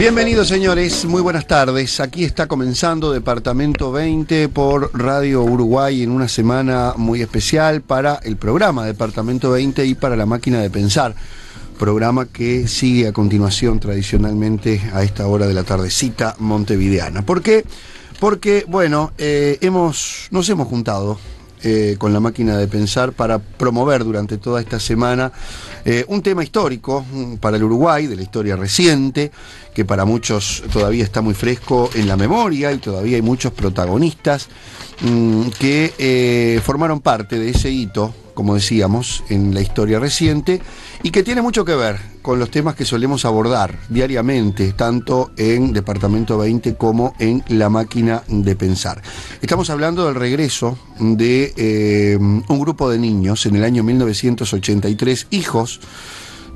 Bienvenidos, señores, muy buenas tardes. Aquí está comenzando Departamento 20 por Radio Uruguay en una semana muy especial para el programa Departamento 20 y para La Máquina de Pensar, programa que sigue a continuación tradicionalmente a esta hora de la tardecita montevideana. ¿Por qué? Porque, bueno, nos hemos juntado con La Máquina de Pensar para promover durante toda esta semana un tema histórico para el Uruguay, de la historia reciente, que para muchos todavía está muy fresco en la memoria y todavía hay muchos protagonistas que formaron parte de ese hito, como decíamos, en la historia reciente, y que tiene mucho que ver con los temas que solemos abordar diariamente, tanto en Departamento 20 como en La Máquina de Pensar. Estamos hablando del regreso de un grupo de niños en el año 1983, hijos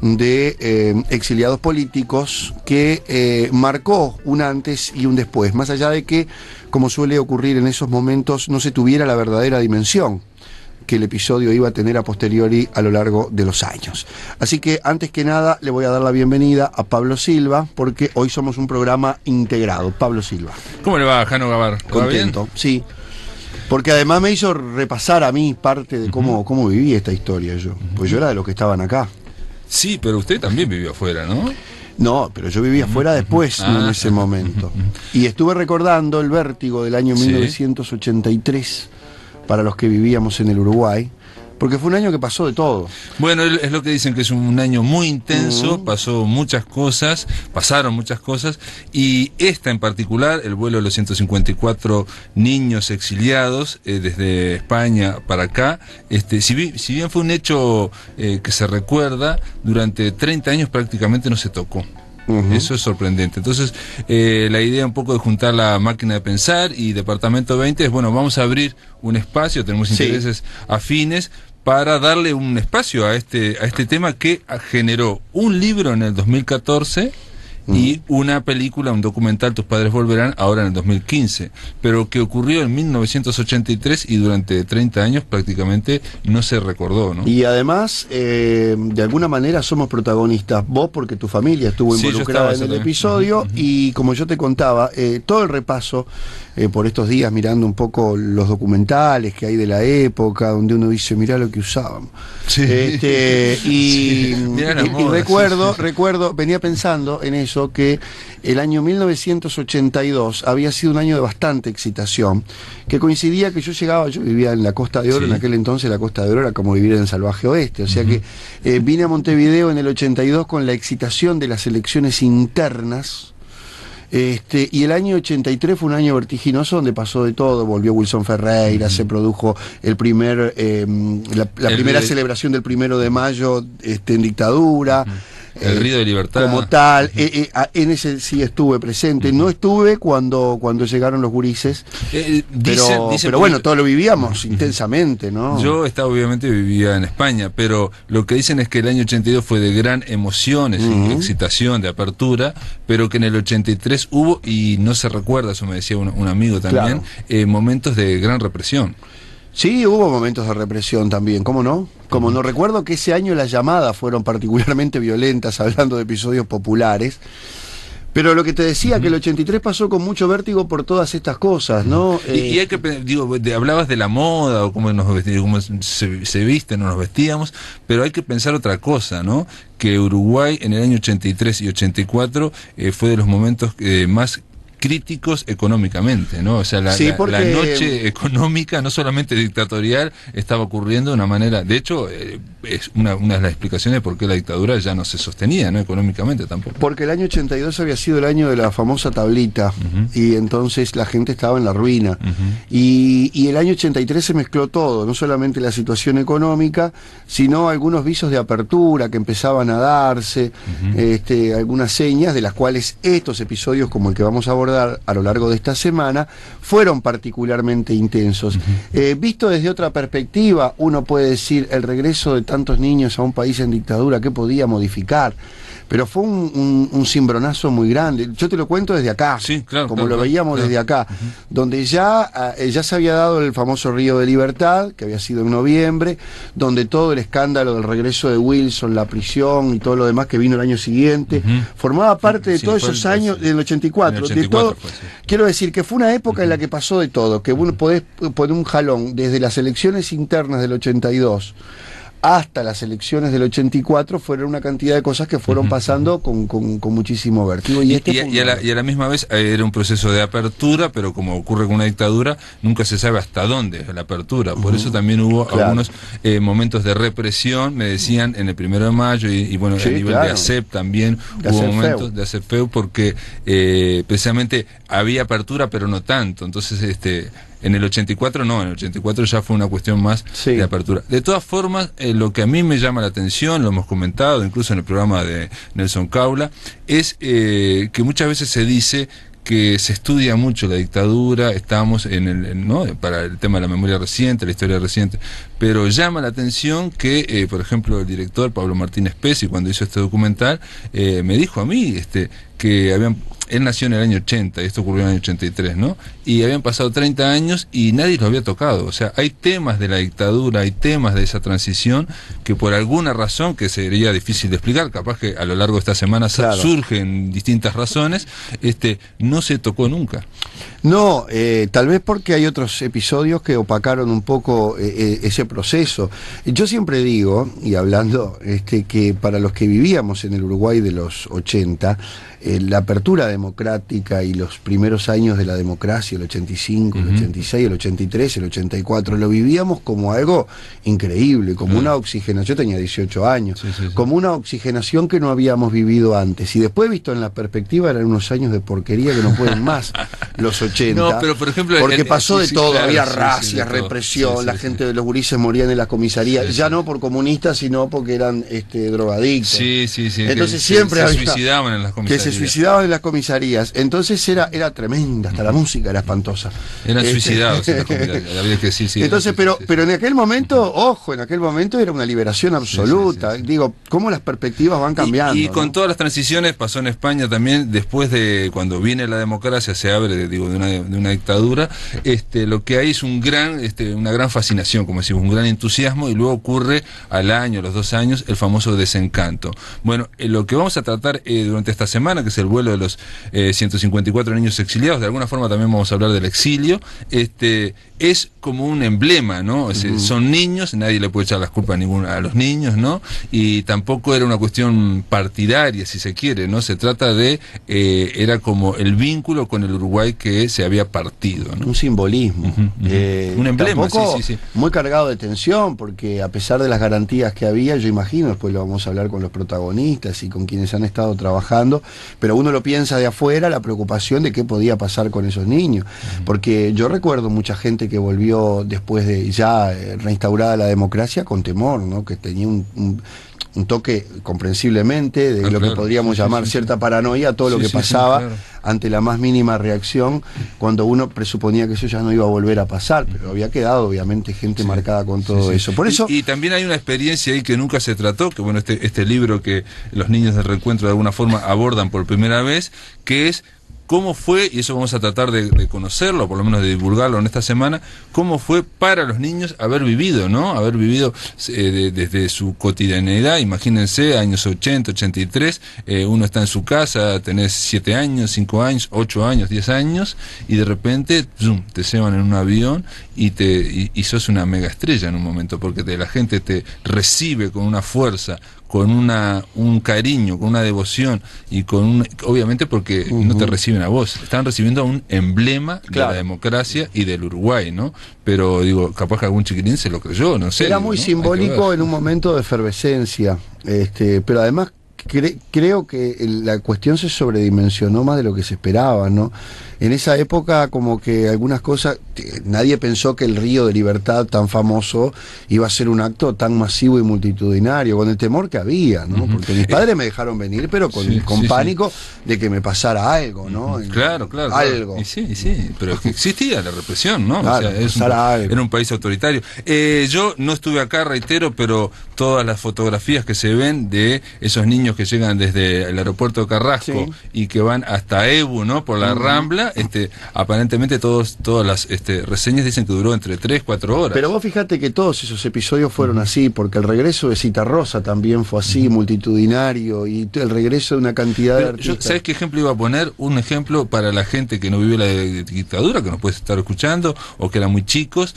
de exiliados políticos, que marcó un antes y un después, más allá de que, como suele ocurrir en esos momentos, no se tuviera la verdadera dimensión que el episodio iba a tener a posteriori a lo largo de los años. Así que, antes que nada, le voy a dar la bienvenida a Pablo Silva, porque hoy somos un programa integrado. Pablo Silva. ¿Cómo le va, Jano Gavar? Contento, bien? Sí. Porque además me hizo repasar a mí parte de cómo viví esta historia yo. Pues yo era de los que estaban acá. Sí, pero usted también vivió afuera, ¿no? No, pero yo vivía afuera después, no en ese momento. Y estuve recordando el vértigo del año 1983 para los que vivíamos en el Uruguay, porque fue un año que pasó de todo. Bueno, es lo que dicen, que es un año muy intenso, pasaron muchas cosas, y esta en particular, el vuelo de los 154 niños exiliados desde España para acá, si bien fue un hecho que se recuerda, durante 30 años prácticamente no se tocó. Eso es sorprendente. Entonces, la idea un poco de juntar La Máquina de Pensar y Departamento 20 es, bueno, vamos a abrir un espacio, tenemos intereses afines, para darle un espacio a este tema que generó un libro en el 2014 y una película, un documental, Tus Padres Volverán, ahora en el 2015, pero que ocurrió en 1983 y durante 30 años prácticamente no se recordó, ¿no? Y además, de alguna manera somos protagonistas, vos porque tu familia estuvo involucrada en el episodio, y como yo te contaba, todo el repaso por estos días, mirando un poco los documentales que hay de la época, donde uno dice, mirá lo que usábamos. Y recuerdo, venía pensando en eso, que el año 1982 había sido un año de bastante excitación, que coincidía que yo vivía en la Costa de Oro, en aquel entonces la Costa de Oro era como vivir en el salvaje oeste, o sea que vine a Montevideo en el 82 con la excitación de las elecciones internas. Y el año 83 fue un año vertiginoso donde pasó de todo. Volvió Wilson Ferreira, se produjo la primera celebración del 1 de mayo en dictadura. El Río de Libertad. Como tal, en ese sí estuve presente. No estuve cuando llegaron los gurises, pero bueno, todo lo vivíamos intensamente, ¿no? Yo obviamente vivía en España, pero lo que dicen es que el año 82 fue de gran emoción, excitación, de apertura, pero que en el 83 hubo, y no se recuerda, eso me decía un amigo también, momentos de gran represión. Sí, hubo momentos de represión también, ¿cómo no? Como no recuerdo que ese año las llamadas fueron particularmente violentas, hablando de episodios populares. Pero lo que te decía, que el 83 pasó con mucho vértigo por todas estas cosas, ¿no? Y hay que, hablabas de la moda, o cómo nos vestimos, cómo se visten o nos vestíamos, pero hay que pensar otra cosa, ¿no? Que Uruguay en el año 83 y 84 fue de los momentos más críticos económicamente, ¿no? O sea, la noche económica, no solamente dictatorial, estaba ocurriendo de una manera. De hecho, es una de las explicaciones de por qué la dictadura ya no se sostenía, ¿no? Económicamente tampoco. Porque el año 82 había sido el año de la famosa tablita, y entonces la gente estaba en la ruina. Y el año 83 se mezcló todo, no solamente la situación económica, sino algunos visos de apertura que empezaban a darse, algunas señas de las cuales estos episodios, como el que vamos a abordar a lo largo de esta semana, fueron particularmente intensos. Visto desde otra perspectiva, uno puede decir, el regreso de tantos niños a un país en dictadura, ¿qué podía modificar? pero fue un cimbronazo muy grande. Yo te lo cuento desde acá, sí, claro, como claro, lo veíamos claro, desde acá, donde ya se había dado el famoso Río de Libertad, que había sido en noviembre, donde todo el escándalo del regreso de Wilson, la prisión y todo lo demás que vino el año siguiente, formaba parte de todos esos años, del 84, de todo. Fue, sí. Quiero decir que fue una época en la que pasó de todo, que uno podés poner un jalón desde las elecciones internas del 82 hasta las elecciones del 84, fueron una cantidad de cosas que fueron pasando con muchísimo vértigo. Y a la misma vez era un proceso de apertura, pero como ocurre con una dictadura, nunca se sabe hasta dónde es la apertura. Por eso también hubo algunos momentos de represión, me decían, en el 1 de mayo, y bueno, a nivel de ASEP también hubo momentos de ASEPEU, porque precisamente había apertura, pero no tanto. Entonces, en el 84 no, en el 84 ya fue una cuestión más de apertura. De todas formas, lo que a mí me llama la atención, lo hemos comentado incluso en el programa de Nelson Caula, es que muchas veces se dice que se estudia mucho la dictadura, estamos ¿no? para el tema de la memoria reciente, la historia reciente, pero llama la atención que, por ejemplo, el director Pablo Martínez Pesi, cuando hizo este documental, me dijo a mí que él nació en el año 80, y esto ocurrió en el año 83, ¿no? Y habían pasado 30 años y nadie lo había tocado. O sea, hay temas de la dictadura, hay temas de esa transición que por alguna razón, que sería difícil de explicar, capaz que a lo largo de esta semana surgen distintas razones, no se tocó nunca. No, tal vez porque hay otros episodios que opacaron un poco ese proceso. Yo siempre digo, y hablando, que para los que vivíamos en el Uruguay de los 80, la apertura democrática y los primeros años de la democracia, el 85, el 86, el 83, el 84, lo vivíamos como algo increíble, como una oxigenación. Yo tenía 18 años, como una oxigenación que no habíamos vivido antes. Y después, visto en la perspectiva, eran unos años de porquería que no pueden más los 80. No, pero por ejemplo, porque pasó de todo, había racias, represión, la gente de los gurises morían en las comisarías, ya no por comunistas, sino porque eran drogadictos. Entonces siempre se suicidaban en las comisarías. Que se suicidaban en las comisarías. Entonces era tremenda, hasta la música era espantosa. Eran suicidados en las comisarías, había que decir. Entonces, pero en aquel momento, ojo, en aquel momento era una liberación absoluta. Digo, cómo las perspectivas van cambiando. Y con todas las transiciones pasó en España también, después de cuando viene la democracia, se abre, de una dictadura, lo que hay es una gran fascinación, como decimos, un gran entusiasmo, y luego ocurre al año, a los 2 años, el famoso desencanto. Bueno, lo que vamos a tratar durante esta semana, que es el vuelo de los 154 niños exiliados, de alguna forma también vamos a hablar del exilio, es como un emblema, ¿no? Son niños, nadie le puede echar las culpas a los niños, ¿no? Y tampoco era una cuestión partidaria, si se quiere, ¿no? Se trata era como el vínculo con el Uruguay que se había partido, ¿no? Un simbolismo. Un emblema, sí. Muy cargado de tensión, porque a pesar de las garantías que había, yo imagino, después lo vamos a hablar con los protagonistas y con quienes han estado trabajando, pero uno lo piensa de afuera, la preocupación de qué podía pasar con esos niños. Porque yo recuerdo mucha gente que volvió después de ya reinstaurada la democracia con temor, ¿no? Que tenía un toque, comprensiblemente, de lo que podríamos llamar cierta paranoia, todo lo que pasaba ante la más mínima reacción, cuando uno presuponía que eso ya no iba a volver a pasar, pero había quedado obviamente gente marcada con todo eso. Por eso y también hay una experiencia ahí que nunca se trató, que bueno, este libro que los niños del reencuentro de alguna forma abordan por primera vez, que es cómo fue, y eso vamos a tratar de conocerlo, por lo menos de divulgarlo en esta semana, cómo fue para los niños haber vivido, ¿no? Haber vivido desde su cotidianeidad. Imagínense, años 80, 83, uno está en su casa, tenés 7 años, 5 años, 8 años, 10 años, y de repente, zoom, te llevan en un avión y sos una mega estrella en un momento, porque la gente te recibe con una fuerza, con un cariño, con una devoción, y obviamente porque no te reciben a vos, están recibiendo a un emblema de la democracia y del Uruguay, ¿no? Pero digo, capaz que algún chiquilín se lo creyó, no sé. Era muy simbólico en un momento de efervescencia, pero además creo que la cuestión se sobredimensionó más de lo que se esperaba, ¿no? En esa época como que algunas cosas, nadie pensó que el Río de Libertad tan famoso iba a ser un acto tan masivo y multitudinario, con el temor que había, ¿no? Porque mis padres me dejaron venir, pero con pánico de que me pasara algo, ¿no? Claro. Algo. Y sí, pero es que existía la represión, ¿no? Claro, o sea, era un país autoritario. Yo no estuve acá, reitero, pero todas las fotografías que se ven de esos niños que llegan desde el aeropuerto de Carrasco Sí. y que van hasta Ebu, ¿no? Por la Rambla, aparentemente todas las reseñas dicen que duró entre 3-4 horas. Pero vos fíjate que todos esos episodios fueron así, porque el regreso de Citarrosa también fue así, multitudinario, y el regreso de una cantidad de Pero artistas. ¿sabes qué ejemplo iba a poner? Un ejemplo para la gente que no vivió la dictadura, que nos puede estar escuchando, o que eran muy chicos,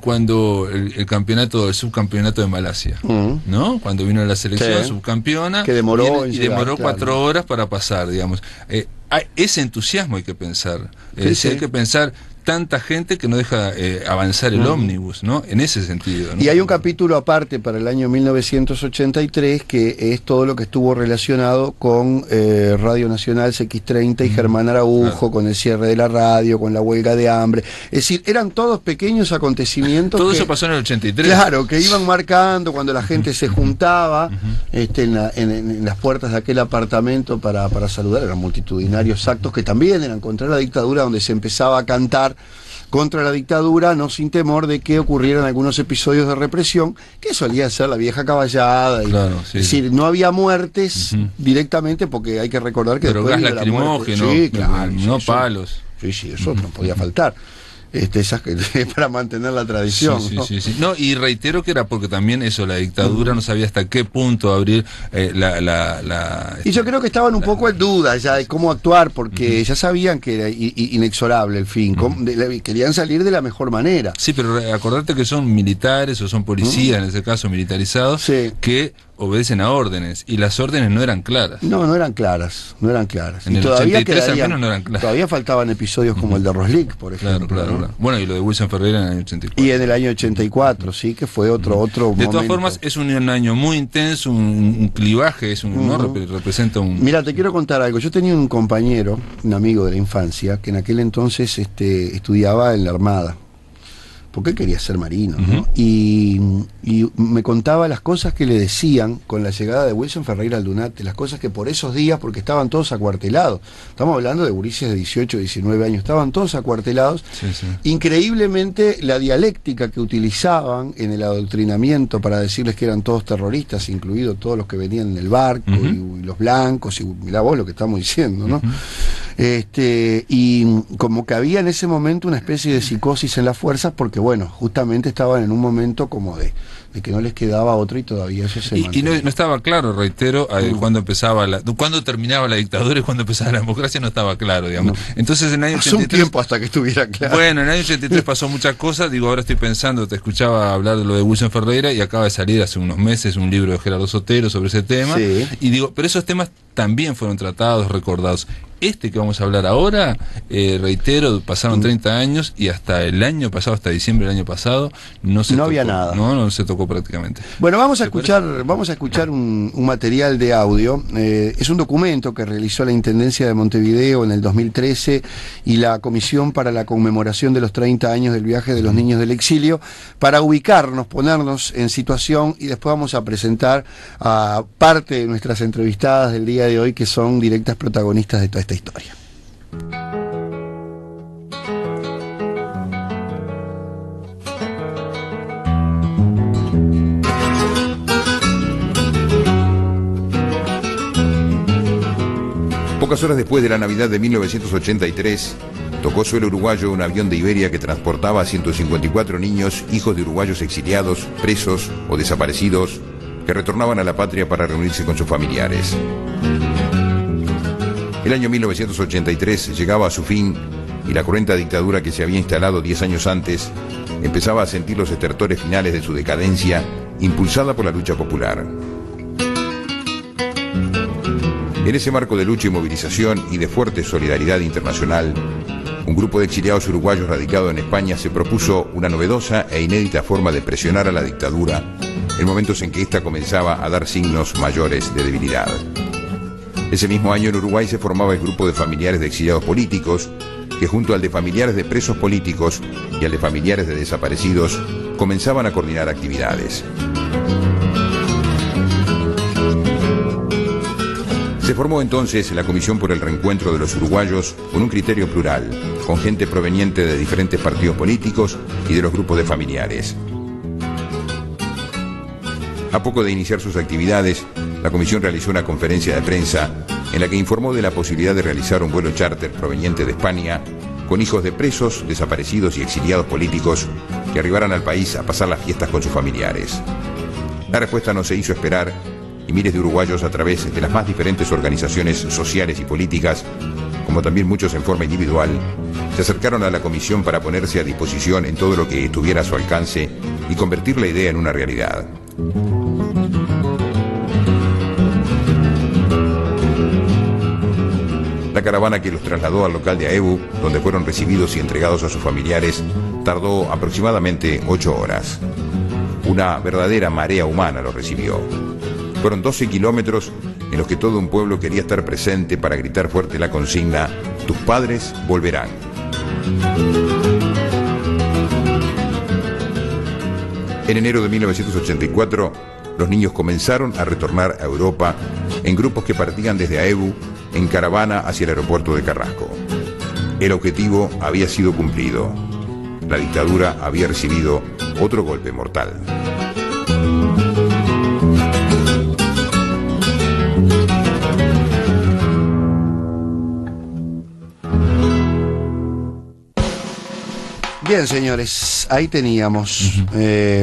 cuando el subcampeonato de Malasia, ¿no? Cuando vino la selección Sí. subcampeona, Que demoró en y llegar, demoró claro. 4 horas para pasar, digamos. Ese entusiasmo hay que pensar. Sí. Hay que pensar tanta gente que no deja avanzar el ómnibus, ¿no? En ese sentido, ¿no? Y hay un capítulo aparte para el año 1983 que es todo lo que estuvo relacionado con Radio Nacional CX30 y Germán Araujo, Claro. con el cierre de la radio, con la huelga de hambre. Es decir, eran todos pequeños acontecimientos. Todo que, eso pasó en el 83. claro, que iban marcando cuando la gente se juntaba en las puertas de aquel apartamento para saludar. Eran multitudinarios actos que también eran contra la dictadura, donde se empezaba a cantar contra la dictadura, no sin temor de que ocurrieran algunos episodios de represión, que solía ser la vieja caballada. Claro, sí. Es decir, no había muertes directamente, porque hay que recordar que Pero después gas vino la muerte. lacrimógeno, Sí, claro, no sí, eso- palos. Sí, eso no podía faltar. Esas que para mantener la tradición. Sí, sí, ¿no? sí. No, y reitero que era porque también eso, la dictadura no sabía hasta qué punto abrir Y yo creo que estaban un poco en duda ya de cómo actuar, porque ya sabían que era inexorable el fin. Querían salir de la mejor manera. Sí, pero acordate que son militares o son policías, en ese caso militarizados, Sí. que obedecen a órdenes, y las órdenes no eran claras. No eran claras, no eran claras. En Y el todavía 83 al quedarían, menos no eran claras. todavía faltaban episodios como el de Roslick, por ejemplo. Claro. ¿no? Bueno, y lo de Wilson Ferreira en el año 84. Y en el año 84, sí, que fue otro De momento. todas formas, es un año muy intenso, un clivaje, ¿no? Representa un... Mira, te quiero contar algo. Yo tenía un compañero, un amigo de la infancia, que en aquel entonces estudiaba en la Armada, porque él quería ser marino, ¿no? Y me contaba las cosas que le decían con la llegada de Wilson Ferreira al Dunate, las cosas que por esos días, porque estaban todos acuartelados, estamos hablando de gurises de 18, 19 años, estaban todos acuartelados. Sí. Increíblemente la dialéctica que utilizaban en el adoctrinamiento para decirles que eran todos terroristas, incluidos todos los que venían en el barco, y los blancos, y mirá vos lo que estamos diciendo, ¿no? Y como que había en ese momento una especie de psicosis en las fuerzas, porque bueno, justamente estaban en un momento como de que no les quedaba otro, y todavía eso se Y mantenía. no estaba claro, reitero, cuándo terminaba la dictadura y cuándo empezaba la democracia, no estaba claro, digamos. Entonces en el año Pasó 83... un tiempo hasta que estuviera claro. Bueno, en el año 83 pasó muchas cosas. Digo, ahora estoy pensando, te escuchaba hablar de lo de Wilson Ferreira, y acaba de salir hace unos meses un libro de Gerardo Sotero sobre ese tema. Sí. Y digo, pero esos temas también fueron tratados, recordados. Este que vamos a hablar ahora, reitero, pasaron 30 años, y hasta el año pasado, hasta diciembre del año pasado, no había nada. No se tocó prácticamente. Bueno, vamos a escuchar un material de audio. Es un documento que realizó la Intendencia de Montevideo en el 2013 y la Comisión para la Conmemoración de los 30 años del viaje de los niños del exilio, para ubicarnos, ponernos en situación, y después vamos a presentar a parte de nuestras entrevistadas del día de hoy, que son directas protagonistas de toda esta historia. Pocas horas después de la Navidad de 1983, tocó suelo uruguayo un avión de Iberia que transportaba a 154 niños, hijos de uruguayos exiliados, presos o desaparecidos, que retornaban a la patria para reunirse con sus familiares. El año 1983 llegaba a su fin, y la cruenta dictadura que se había instalado 10 años antes empezaba a sentir los estertores finales de su decadencia, impulsada por la lucha popular. En ese marco de lucha y movilización y de fuerte solidaridad internacional, un grupo de exiliados uruguayos radicados en España se propuso una novedosa e inédita forma de presionar a la dictadura en momentos en que ésta comenzaba a dar signos mayores de debilidad. Ese mismo año en Uruguay se formaba el grupo de familiares de exiliados políticos, que junto al de familiares de presos políticos y al de familiares de desaparecidos comenzaban a coordinar actividades. Se formó entonces la Comisión por el Reencuentro de los Uruguayos con un criterio plural, con gente proveniente de diferentes partidos políticos y de los grupos de familiares. A poco de iniciar sus actividades, la comisión realizó una conferencia de prensa en la que informó de la posibilidad de realizar un vuelo charter proveniente de España con hijos de presos, desaparecidos y exiliados políticos que arribaran al país a pasar las fiestas con sus familiares. La respuesta no se hizo esperar y miles de uruguayos a través de las más diferentes organizaciones sociales y políticas, como también muchos en forma individual, se acercaron a la comisión para ponerse a disposición en todo lo que estuviera a su alcance y convertir la idea en una realidad. La caravana que los trasladó al local de AEBU, donde fueron recibidos y entregados a sus familiares, tardó aproximadamente 8 horas. Una verdadera marea humana los recibió. Fueron 12 kilómetros en los que todo un pueblo quería estar presente para gritar fuerte la consigna: tus padres volverán. En enero de 1984, los niños comenzaron a retornar a Europa en grupos que partían desde AEBU en caravana hacia el aeropuerto de Carrasco. El objetivo había sido cumplido. La dictadura había recibido otro golpe mortal. Bien, señores, ahí teníamos,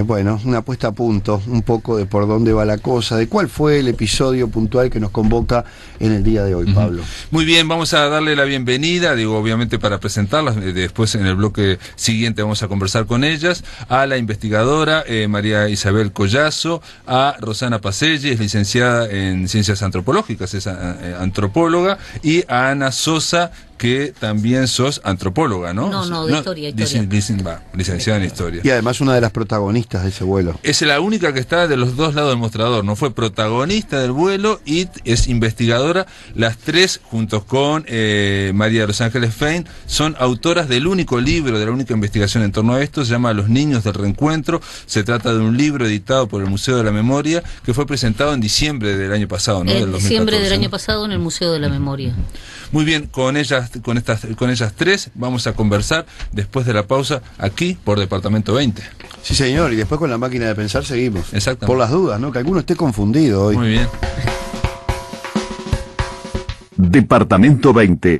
bueno, una puesta a punto, un poco de por dónde va la cosa, de cuál fue el episodio puntual que nos convoca en el día de hoy, Pablo. Muy bien, vamos a darle la bienvenida, digo, obviamente para presentarlas, después en el bloque siguiente vamos a conversar con ellas, a la investigadora María Isabel Collazo, a Rosana Pacelli, es licenciada en Ciencias Antropológicas, es antropóloga, y a Ana Sosa, que también sos antropóloga, ¿no? No, de historia. Licenciada en historia. Y además una de las protagonistas de ese vuelo. Es la única que está de los dos lados del mostrador, no fue protagonista del vuelo y es investigadora. Las tres, juntos con María de los Ángeles Fein, son autoras del único libro, de la única investigación en torno a esto, se llama Los Niños del Reencuentro. Se trata de un libro editado por el Museo de la Memoria que fue presentado en diciembre del año pasado, ¿no? En diciembre del año pasado en el Museo de la Memoria. Muy bien, con ellas tres vamos a conversar después de la pausa aquí por Departamento 20. Sí, señor, y después con la máquina de pensar seguimos. Exactamente. Por las dudas, ¿no? Que alguno esté confundido hoy. Muy bien. Departamento 20.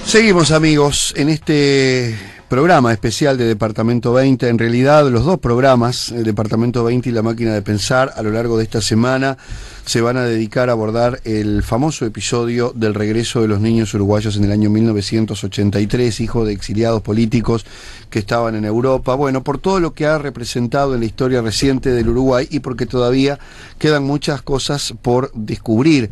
Seguimos, amigos, en este programa especial de Departamento 20. En realidad, los dos programas, el Departamento 20 y la máquina de pensar, a lo largo de esta semana se van a dedicar a abordar el famoso episodio del regreso de los niños uruguayos en el año 1983, hijos de exiliados políticos que estaban en Europa. Bueno, por todo lo que ha representado en la historia reciente del Uruguay y porque todavía quedan muchas cosas por descubrir,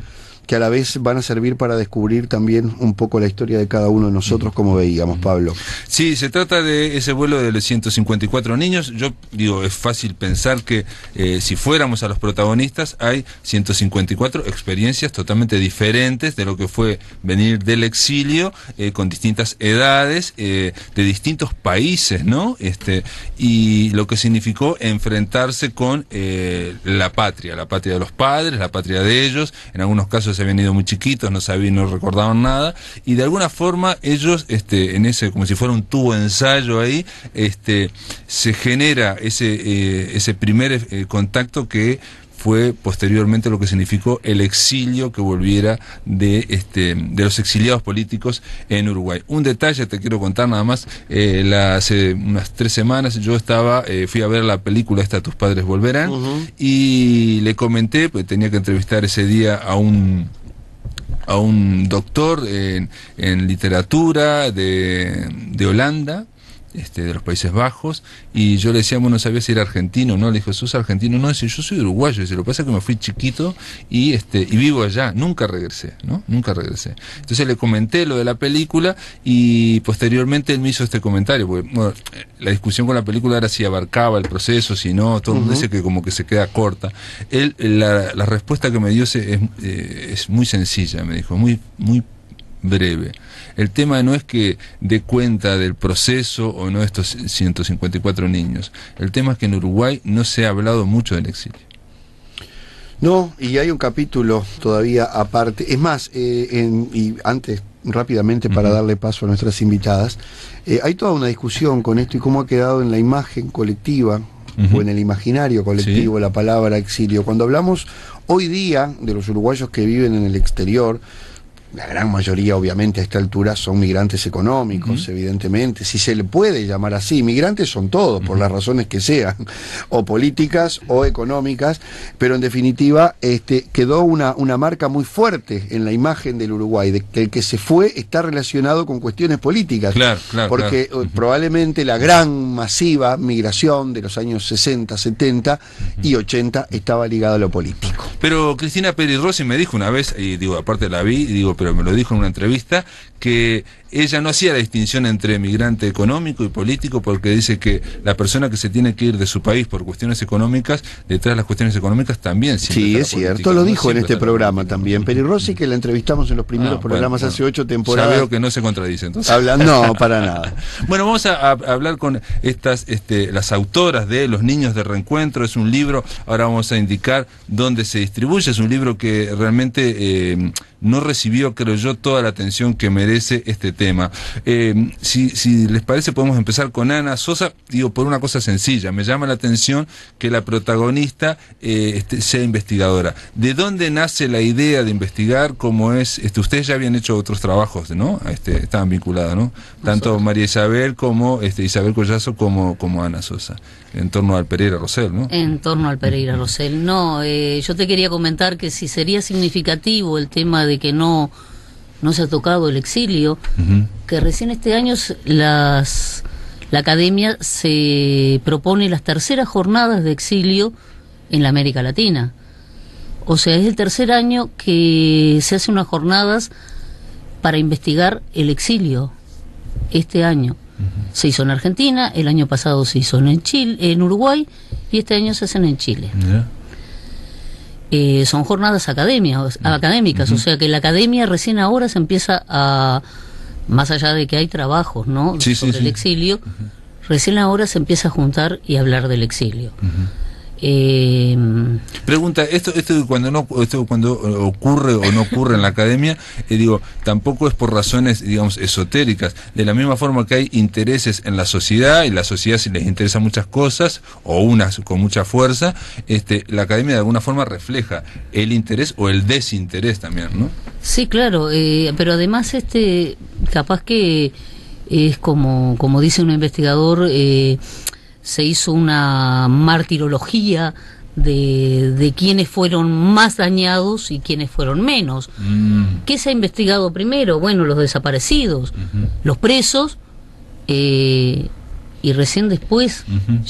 que a la vez van a servir para descubrir también un poco la historia de cada uno de nosotros, como veíamos, Pablo. Sí, se trata de ese vuelo de los 154 niños. Yo digo, es fácil pensar que si fuéramos a los protagonistas, hay 154 experiencias totalmente diferentes de lo que fue venir del exilio, con distintas edades, de distintos países, ¿no? Y lo que significó enfrentarse con la patria de los padres, la patria de ellos. En algunos casos se habían ido muy chiquitos, no recordaban nada, y de alguna forma ellos, en ese, como si fuera un tubo de ensayo ahí, se genera ese primer contacto que fue posteriormente lo que significó el exilio que volviera de los exiliados políticos en Uruguay. Un detalle te quiero contar nada más, hace unas 3 semanas yo fui a ver la película Tus padres volverán, y le comenté, pues tenía que entrevistar ese día a un doctor en literatura de Holanda, de los Países Bajos, y yo le decía, bueno, no sabía si era argentino, ¿no? Le dijo, ¿sos argentino? No, dice, yo soy uruguayo. Dice, lo que pasa es que me fui chiquito y vivo allá, nunca regresé, ¿no? Nunca regresé. Entonces le comenté lo de la película y posteriormente él me hizo este comentario, porque bueno, la discusión con la película era si abarcaba el proceso, si no, todo el mundo dice que como que se queda corta. La respuesta que me dio es muy sencilla, me dijo, muy, muy breve. El tema no es que dé cuenta del proceso o no de estos 154 niños. El tema es que en Uruguay no se ha hablado mucho del exilio. No, y hay un capítulo todavía aparte. Es más, y antes, rápidamente, para darle paso a nuestras invitadas, hay toda una discusión con esto y cómo ha quedado en la imagen colectiva o en el imaginario colectivo la palabra exilio. Cuando hablamos hoy día de los uruguayos que viven en el exterior, la gran mayoría, obviamente, a esta altura son migrantes económicos, evidentemente, si se le puede llamar así. Migrantes son todos, por las razones que sean, o políticas o económicas, pero en definitiva quedó una marca muy fuerte en la imagen del Uruguay, de que el que se fue está relacionado con cuestiones políticas. Claro, porque probablemente la gran masiva migración de los años 60, 70 y 80 estaba ligada a lo político. Pero Cristina Peri Rossi me dijo una vez, y digo, aparte la vi, y digo, pero me lo dijo en una entrevista, que ella no hacía la distinción entre migrante económico y político, porque dice que la persona que se tiene que ir de su país por cuestiones económicas, detrás de las cuestiones económicas también siempre sí, está es la política, cierto, lo ¿no? dijo Siempre en este está programa también. Peri Rossi, que la entrevistamos en los primeros programas hace 8 temporadas. Ya veo que no se contradice, entonces. No, para nada. Bueno, vamos a hablar con las autoras de Los Niños de Reencuentro. Es un libro, ahora vamos a indicar dónde se distribuye. Es un libro que realmente no recibió, creo yo, toda la atención que merece este tema. Si les parece, podemos empezar con Ana Sosa, digo, por una cosa sencilla. Me llama la atención que la protagonista sea investigadora. ¿De dónde nace la idea de investigar? ¿Cómo es? Ustedes ya habían hecho otros trabajos, ¿no? Estaban vinculadas, ¿no? Tanto María Isabel como Isabel Collazo como Ana Sosa, en torno al Pereira Rosell, ¿no? En torno al Pereira Rosell. No, yo te quería comentar que si sería significativo el tema de que no se ha tocado el exilio, que recién este año la Academia se propone las terceras jornadas de exilio en la América Latina. O sea, es el tercer año que se hacen unas jornadas para investigar el exilio. Este año se hizo en Argentina, el año pasado se hizo en Chile, en Uruguay, y este año se hacen en Chile. Son jornadas académicas, o sea que la academia recién ahora se empieza a, más allá de que hay trabajos, ¿no? sobre el exilio, recién ahora se empieza a juntar y a hablar del exilio. Pregunta, esto cuando ocurre o no ocurre en la academia, digo, tampoco es por razones, digamos, esotéricas. De la misma forma que hay intereses en la sociedad, y la sociedad, si les interesa muchas cosas, o unas con mucha fuerza, la academia de alguna forma refleja el interés o el desinterés también, ¿no? Sí, claro, pero además capaz que es como dice un investigador, se hizo una martirología de quiénes fueron más dañados y quiénes fueron menos. ¿Qué se ha investigado primero? Bueno, los desaparecidos, los presos, y recién después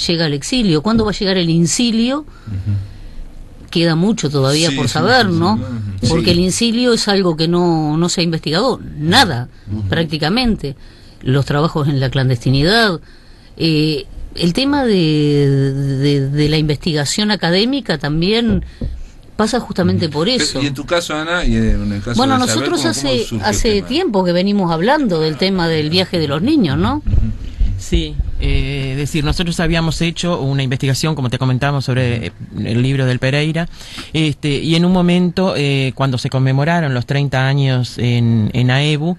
llega el exilio. ¿Cuándo va a llegar el incilio? Queda mucho todavía por saber, ¿no? Porque el incilio es algo que no se ha investigado nada, prácticamente. Los trabajos en la clandestinidad, el tema de la investigación académica también pasa justamente por eso. Y en tu caso, Ana, y en el caso bueno, de Isabel, nosotros hace tiempo que venimos hablando del tema del viaje de los niños, ¿no? Sí, es decir, nosotros habíamos hecho una investigación, como te comentamos, sobre el libro del Pereira, y en un momento, cuando se conmemoraron los 30 años en AEBU,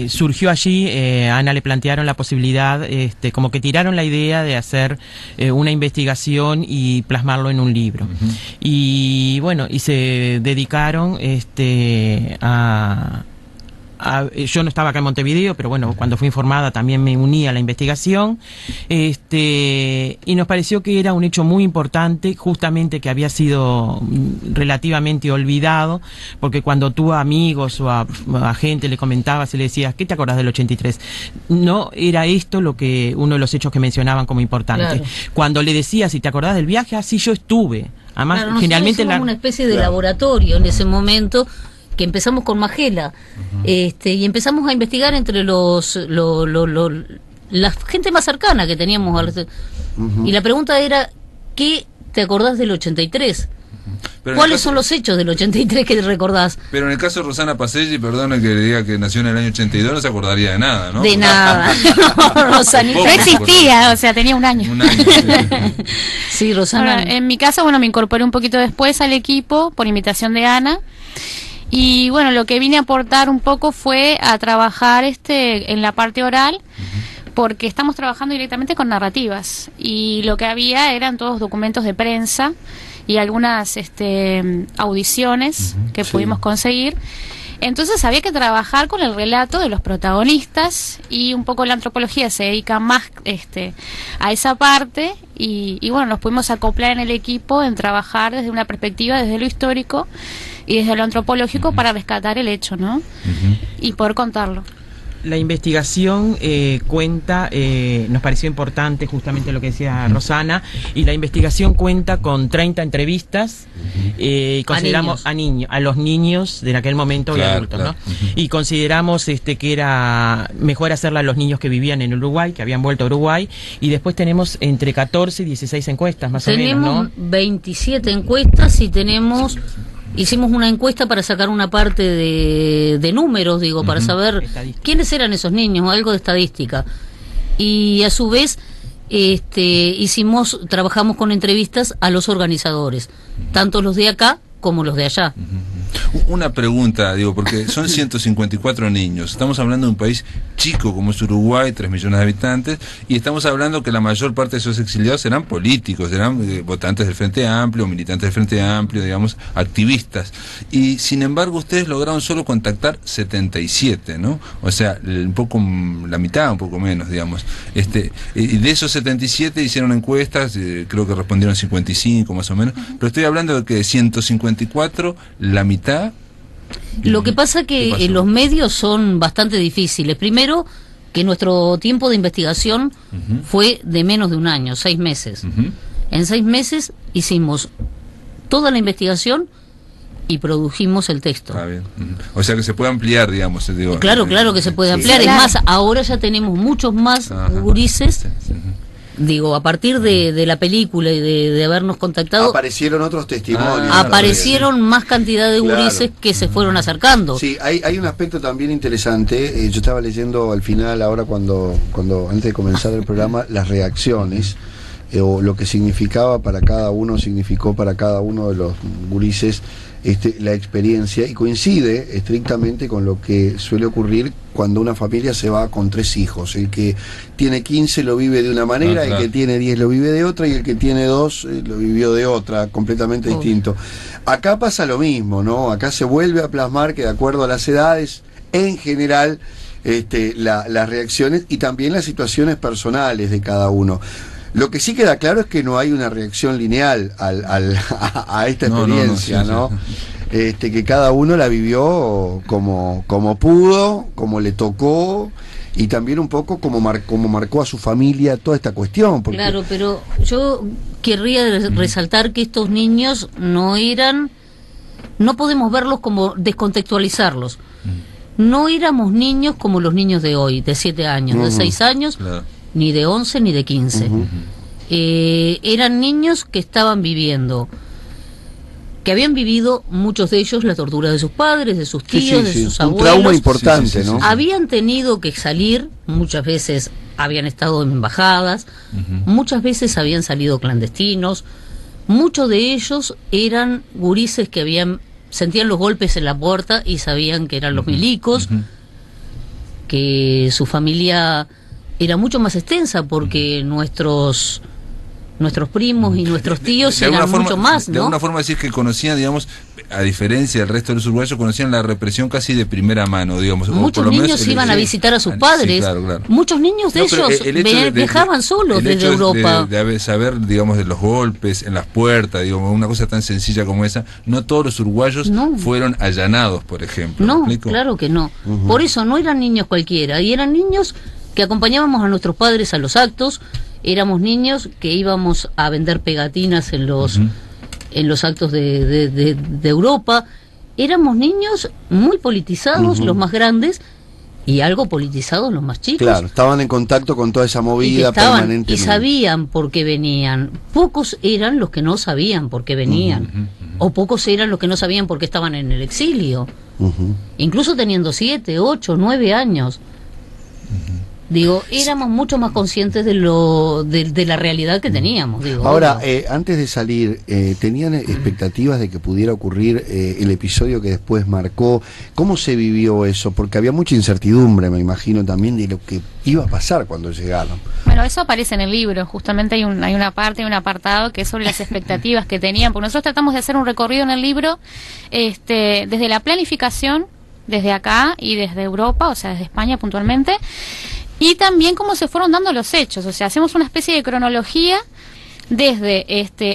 surgió allí, a Ana le plantearon la posibilidad, como que tiraron la idea de hacer una investigación y plasmarlo en un libro. Y bueno, y se dedicaron yo no estaba acá en Montevideo, pero bueno, cuando fui informada también me uní a la investigación, y nos pareció que era un hecho muy importante, justamente que había sido relativamente olvidado, porque cuando tú a amigos o a gente le comentabas y le decías, ¿qué te acordás del 83? No era esto uno de los hechos que mencionaban como importante. Claro. Cuando le decías, si te acordás del viaje, así yo estuve. Además, claro, generalmente somos una especie de laboratorio en ese momento, que empezamos con Magela, y empezamos a investigar entre la gente más cercana que teníamos. Y la pregunta era, ¿qué te acordás del 83? ¿Cuáles son los hechos del 83 que recordás? Pero en el caso de Rosana Pacelli, perdona que le diga que nació en el año 82, no se acordaría de nada, ¿no? De nada. No, Rosanita. No existía, o sea, tenía un año. Sí, Rosana. Bueno, en mi caso, me incorporé un poquito después al equipo por invitación de Ana. Y bueno, lo que vine a aportar un poco fue a trabajar en la parte oral, porque estamos trabajando directamente con narrativas y lo que había eran todos documentos de prensa y algunas audiciones que pudimos conseguir. Entonces había que trabajar con el relato de los protagonistas y un poco la antropología se dedica más a esa parte y bueno, nos pudimos acoplar en el equipo en trabajar desde una perspectiva, desde lo histórico y desde lo antropológico para rescatar el hecho, ¿no? Y poder contarlo. La investigación cuenta, nos pareció importante justamente lo que decía Rosana, y la investigación cuenta con 30 entrevistas, y consideramos a los niños de aquel momento y adultos, ¿no? Y consideramos que era mejor hacerla a los niños que vivían en Uruguay, que habían vuelto a Uruguay, y después tenemos entre 14 y 16 encuestas más o menos, ¿no? Tenemos 27 encuestas y hicimos una encuesta para sacar una parte de números, digo, para saber quiénes eran esos niños, algo de estadística. Y a su vez trabajamos con entrevistas a los organizadores, tanto los de acá como los de allá. Una pregunta, digo, porque son 154 niños. Estamos hablando de un país chico como es Uruguay, 3 millones de habitantes, y estamos hablando que la mayor parte de esos exiliados eran políticos, eran votantes del Frente Amplio, militantes del Frente Amplio, digamos, activistas. Y sin embargo, ustedes lograron solo contactar 77, ¿no? O sea, un poco la mitad, un poco menos, digamos. Y de esos 77 hicieron encuestas, creo que respondieron 55 más o menos, pero estoy hablando de que de 154, la mitad. Lo que pasa que los medios son bastante difíciles. Primero, que nuestro tiempo de investigación fue de menos de un año, 6 meses. En 6 meses hicimos toda la investigación y produjimos el texto. Ah, bien. O sea que se puede ampliar, digamos. Digo, claro que se puede ampliar. Es más, ahora ya tenemos muchos más gurises. Digo, a partir de la película y de habernos contactado, aparecieron otros testimonios. Aparecieron más cantidad de gurises que se fueron acercando. Sí, hay un aspecto también interesante. Yo estaba leyendo al final, ahora cuando antes de comenzar el programa, las reacciones, o lo que significó para cada uno de los gurises la experiencia, y coincide estrictamente con lo que suele ocurrir cuando una familia se va con 3 hijos. El que tiene 15 lo vive de una manera, el que tiene 10 lo vive de otra, y el que tiene 2 lo vivió de otra, completamente distinto. Acá pasa lo mismo, ¿no? Acá se vuelve a plasmar que de acuerdo a las edades, en general, las reacciones y también las situaciones personales de cada uno. Lo que sí queda claro es que no hay una reacción lineal a esta experiencia, ¿no? Que cada uno la vivió como pudo, como le tocó, y también un poco como marcó a su familia toda esta cuestión. Porque... Claro, pero yo querría resaltar que estos niños no podemos verlos como descontextualizarlos. No éramos niños como los niños de hoy, de 7 años, de 6 años... Claro. Ni de 11 ni de 15. Eran niños que estaban viviendo, que habían vivido muchos de ellos la tortura de sus padres, de sus tíos, de sus abuelos. Un trauma importante, ¿no? Habían tenido que salir, muchas veces habían estado en embajadas, muchas veces habían salido clandestinos, muchos de ellos eran gurises que sentían los golpes en la puerta y sabían que eran los milicos, que su familia era mucho más extensa porque nuestros primos y nuestros tíos eran mucho más, ¿no? De alguna forma decís que conocían, digamos, a diferencia del resto de los uruguayos, conocían la represión casi de primera mano, digamos. Muchos niños iban a visitar a sus padres. Sí, claro. Muchos niños de ellos viajaban solos desde Europa. De saber, digamos, de los golpes en las puertas, digamos, una cosa tan sencilla como esa. No todos los uruguayos fueron allanados, por ejemplo. No, claro que no. Por eso no eran niños cualquiera, y eran niños que acompañábamos a nuestros padres a los actos. Éramos niños que íbamos a vender pegatinas en los actos de Europa. Éramos niños muy politizados, los más grandes, y algo politizados los más chicos. Claro, estaban en contacto con toda esa movida permanentemente. Y sabían por qué venían. Pocos eran los que no sabían por qué venían. O pocos eran los que no sabían por qué estaban en el exilio. Incluso teniendo 7, 8, 9 años. Digo, éramos mucho más conscientes de la realidad que teníamos. Digo, Ahora, antes de salir, ¿tenían expectativas de que pudiera ocurrir el episodio que después marcó? ¿Cómo se vivió eso? Porque había mucha incertidumbre, me imagino, también de lo que iba a pasar cuando llegaron. Bueno, eso aparece en el libro. Justamente hay una parte, un apartado que es sobre las expectativas que tenían. Porque nosotros tratamos de hacer un recorrido en el libro desde la planificación, desde acá y desde Europa, o sea, desde España puntualmente. Y también cómo se fueron dando los hechos, o sea, hacemos una especie de cronología desde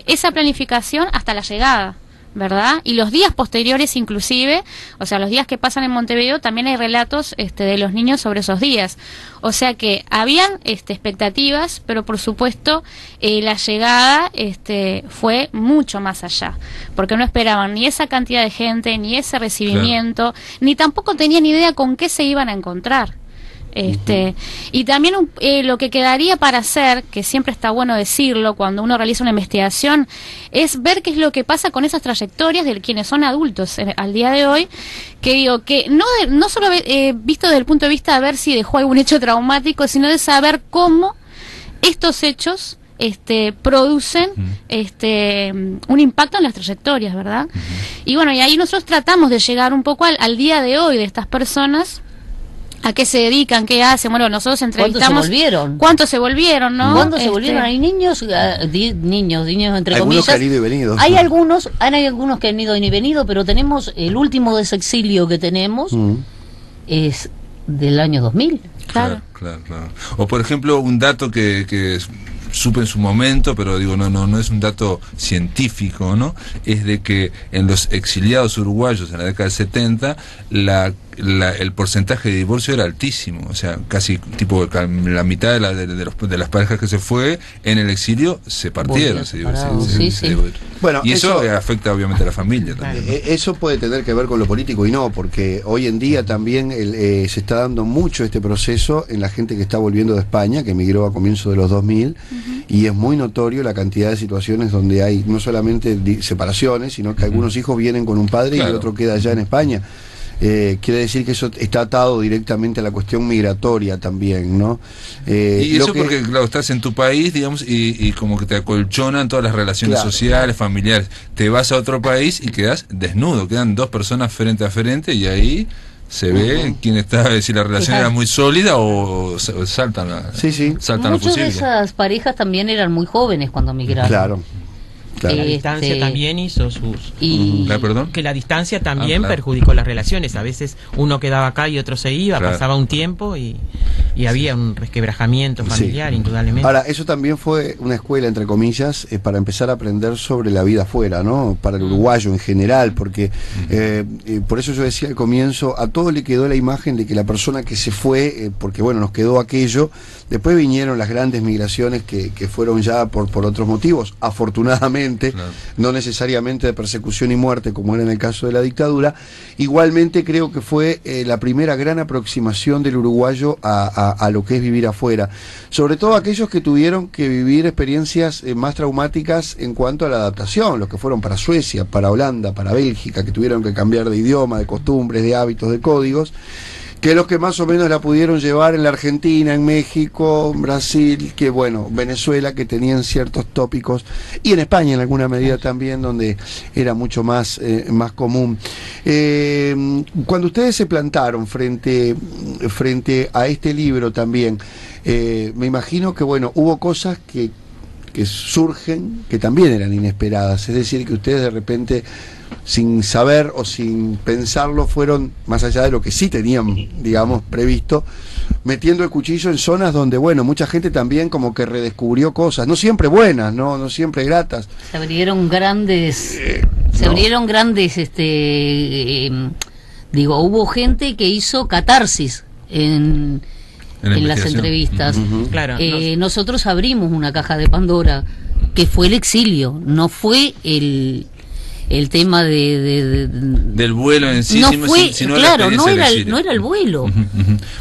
esa planificación hasta la llegada, ¿verdad? Y los días posteriores inclusive, o sea, los días que pasan en Montevideo, también hay relatos de los niños sobre esos días. O sea que habían expectativas, pero por supuesto la llegada fue mucho más allá, porque no esperaban ni esa cantidad de gente, ni ese recibimiento, ni tampoco tenían idea con qué se iban a encontrar. Y también lo que quedaría para hacer, que siempre está bueno decirlo cuando uno realiza una investigación, es ver qué es lo que pasa con esas trayectorias de quienes son adultos al día de hoy, que digo que no solo visto desde el punto de vista de ver si dejó algún hecho traumático, sino de saber cómo estos hechos producen un impacto en las trayectorias, ¿verdad? Y bueno, y ahí nosotros tratamos de llegar un poco al día de hoy de estas personas. ¿A qué se dedican? ¿Qué hacen? Bueno, nosotros entrevistamos... ¿Cuántos se volvieron? ¿No? ¿Cuántos se volvieron? Hay niños entre algunos comillas. Que han ido y venido. Hay algunos que han ido y venido, pero tenemos el último desexilio que tenemos es del año 2000. Claro. O por ejemplo, un dato que supe en su momento, pero digo, no es un dato científico, ¿no? Es de que en los exiliados uruguayos en la década del 70, el porcentaje de divorcio era altísimo, o sea, casi tipo la mitad de las parejas que se fue en el exilio se partieron, se divorciaron. Bueno, y eso afecta obviamente a la familia también, ¿no? Eso puede tener que ver con lo político y no, porque hoy en día también se está dando mucho este proceso en la gente que está volviendo de España, que emigró a comienzos de los 2000, y es muy notorio la cantidad de situaciones donde hay no solamente separaciones, sino que algunos hijos vienen con un padre y el otro queda allá en España. Quiere decir que eso está atado directamente a la cuestión migratoria también, ¿no? Y eso porque, claro, estás en tu país, digamos, y como que te acolchonan todas las relaciones sociales, familiares. Te vas a otro país y quedas desnudo, quedan dos personas frente a frente y ahí se ve quién está, si la relación era muy sólida o saltan la saltan Muchas de esas parejas también eran muy jóvenes cuando migraron. Claro. La distancia también hizo sus... ¿Perdón? Que la distancia también perjudicó las relaciones. A veces uno quedaba acá y otro se iba, pasaba un tiempo y había un resquebrajamiento familiar, indudablemente. Ahora, eso también fue una escuela, entre comillas, para empezar a aprender sobre la vida afuera, ¿no? Para el uruguayo en general, porque por eso yo decía al comienzo, a todo le quedó la imagen de que la persona que se fue, porque bueno, nos quedó aquello, después vinieron las grandes migraciones que fueron ya por otros motivos, afortunadamente, no necesariamente de persecución y muerte como era en el caso de la dictadura. Igualmente creo que fue la primera gran aproximación del uruguayo a lo que es vivir afuera, sobre todo aquellos que tuvieron que vivir experiencias más traumáticas en cuanto a la adaptación, los que fueron para Suecia, para Holanda, para Bélgica, que tuvieron que cambiar de idioma, de costumbres, de hábitos, de códigos, que los que más o menos la pudieron llevar en la Argentina, en México, en Brasil, que bueno, Venezuela, que tenían ciertos tópicos, y en España en alguna medida también, donde era mucho más común. Cuando ustedes se plantaron frente a este libro también, me imagino que bueno, hubo cosas que surgen que también eran inesperadas, es decir, que ustedes de repente, sin saber o sin pensarlo, fueron más allá de lo que sí tenían, digamos, previsto, metiendo el cuchillo en zonas donde, bueno, mucha gente también como que redescubrió cosas, no siempre buenas, no siempre gratas. Se abrieron grandes, hubo gente que hizo catarsis en las entrevistas. Claro, nosotros abrimos una caja de Pandora, que fue el exilio, no fue el tema del vuelo en sí, sino no era el vuelo,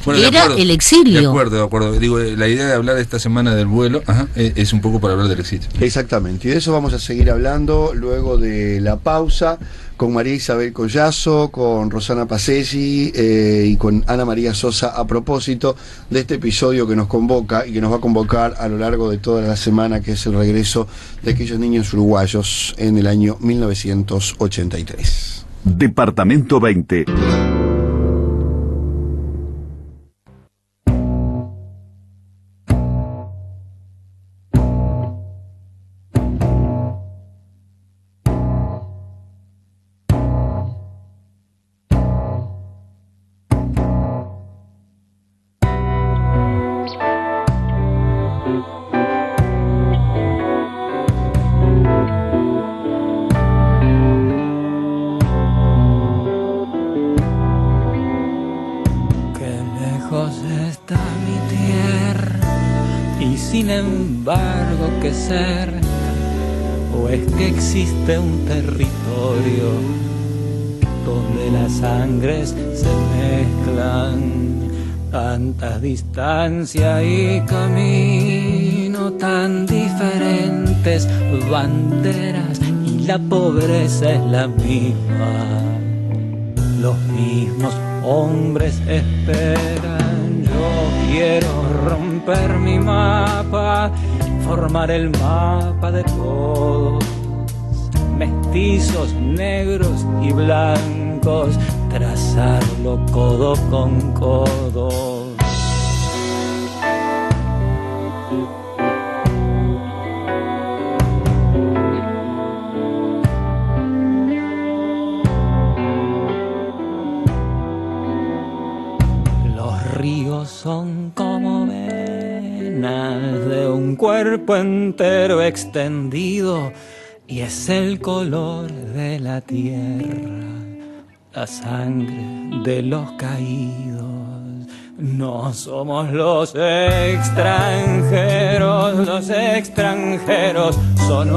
Bueno, era el exilio. De acuerdo. Digo, la idea de hablar esta semana del vuelo es un poco para hablar del exilio. Exactamente, y de eso vamos a seguir hablando luego de la pausa con María Isabel Collazo, con Rosana Pacelli y con Ana María Sosa a propósito de este episodio que nos convoca y que nos va a convocar a lo largo de toda la semana, que es el regreso de aquellos niños uruguayos en el año 1983. Departamento 20. ¿O es que existe un territorio donde las sangres se mezclan? Tantas distancias y camino tan diferentes, banderas y la pobreza es la misma. Los mismos hombres esperan. Yo quiero romper mi mapa, formar el mapa de todos, mestizos, negros y blancos, trazarlo codo con codo. Los ríos son como venas de un cuerpo entero extendido, y es el color de la tierra, la sangre de los caídos. No somos los extranjeros son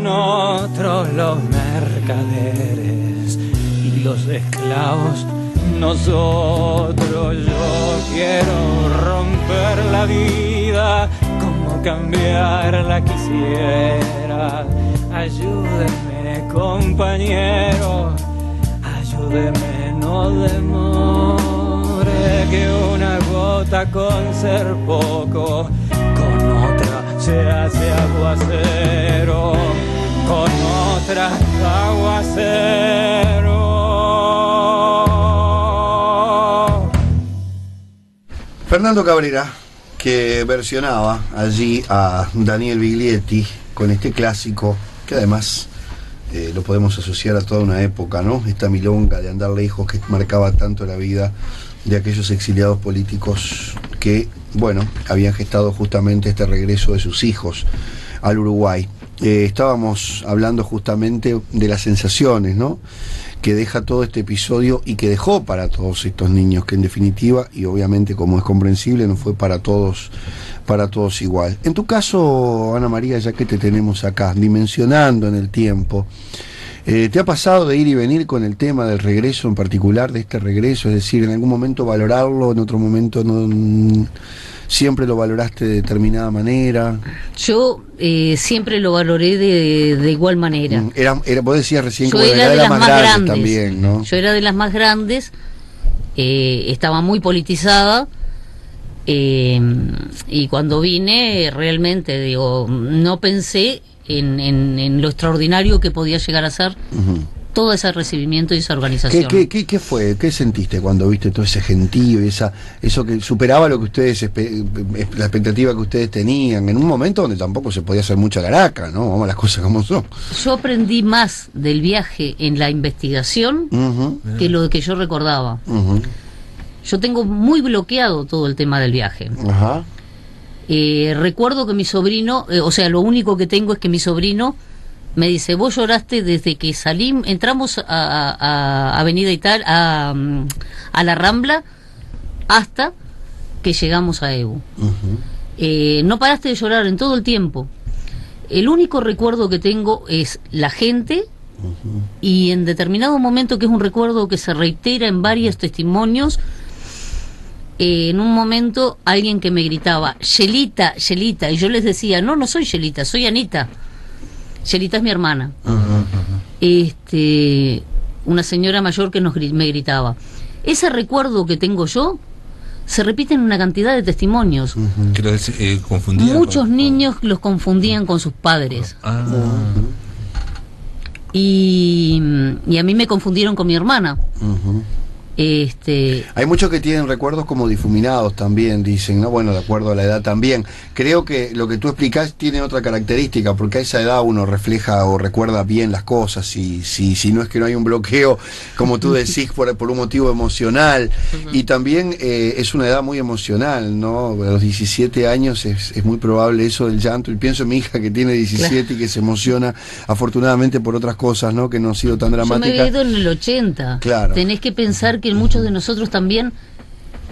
otros los mercaderes y los esclavos nosotros. Yo quiero romper la vida, como cambiarla quisiera. Ayúdeme, compañero, ayúdeme, no demore, que una gota con ser poco, con otra se hace aguacero, con otra aguacero. Fernando Cabrera, que versionaba allí a Daniel Biglietti con este clásico, que además lo podemos asociar a toda una época, ¿no? Esta milonga de andar lejos que marcaba tanto la vida de aquellos exiliados políticos que, bueno, habían gestado justamente este regreso de sus hijos al Uruguay. Estábamos hablando justamente de las sensaciones, ¿no?, que deja todo este episodio y que dejó para todos estos niños, que en definitiva, y obviamente como es comprensible, no fue para todos igual. En tu caso, Ana María, ya que te tenemos acá, dimensionando en el tiempo, ¿te ha pasado de ir y venir con el tema del regreso en particular, de este regreso? Es decir, en algún momento valorarlo, en otro momento no, siempre lo valoraste de determinada manera. Yo siempre lo valoré de igual manera. Vos decías recién yo como era de las más grandes también, ¿no? Yo era de las más grandes, estaba muy politizada, y cuando vine realmente, digo, no pensé en lo extraordinario que podía llegar a ser todo ese recibimiento y esa organización. ¿Qué fue? ¿Qué sentiste cuando viste todo ese gentío y eso que superaba lo que ustedes, la expectativa que ustedes tenían, en un momento donde tampoco se podía hacer mucha caraca, ¿no? Vamos a las cosas como son. Yo aprendí más del viaje en la investigación que lo que yo recordaba. Yo tengo muy bloqueado todo el tema del viaje. Recuerdo que mi sobrino, lo único que tengo es que mi sobrino me dice: vos lloraste desde que entramos a Avenida Italia, a la Rambla, hasta que llegamos a Evo. No paraste de llorar en todo el tiempo. El único recuerdo que tengo es la gente, y en determinado momento, que es un recuerdo que se reitera en varios testimonios, en un momento alguien que me gritaba: Yelita, Yelita, y yo les decía: no soy Yelita, soy Anita. Yelita es mi hermana. una señora mayor que me gritaba. Ese recuerdo que tengo yo se repite en una cantidad de testimonios. Que los confundían. Muchos niños los confundían con sus padres. Y a mí me confundieron con mi hermana. Hay muchos que tienen recuerdos como difuminados también, dicen, ¿no? Bueno, de acuerdo a la edad también. Creo que lo que tú explicás tiene otra característica, porque a esa edad uno refleja o recuerda bien las cosas, y si no es que no hay un bloqueo, como tú decís, por un motivo emocional. Y también es una edad muy emocional, ¿no? A los 17 años es muy probable eso del llanto, y pienso en mi hija que tiene 17 y que se emociona afortunadamente por otras cosas, ¿no? Que no han sido tan dramáticas. Yo me he ido en el 80. Claro. Tenés que pensar que muchos de nosotros también,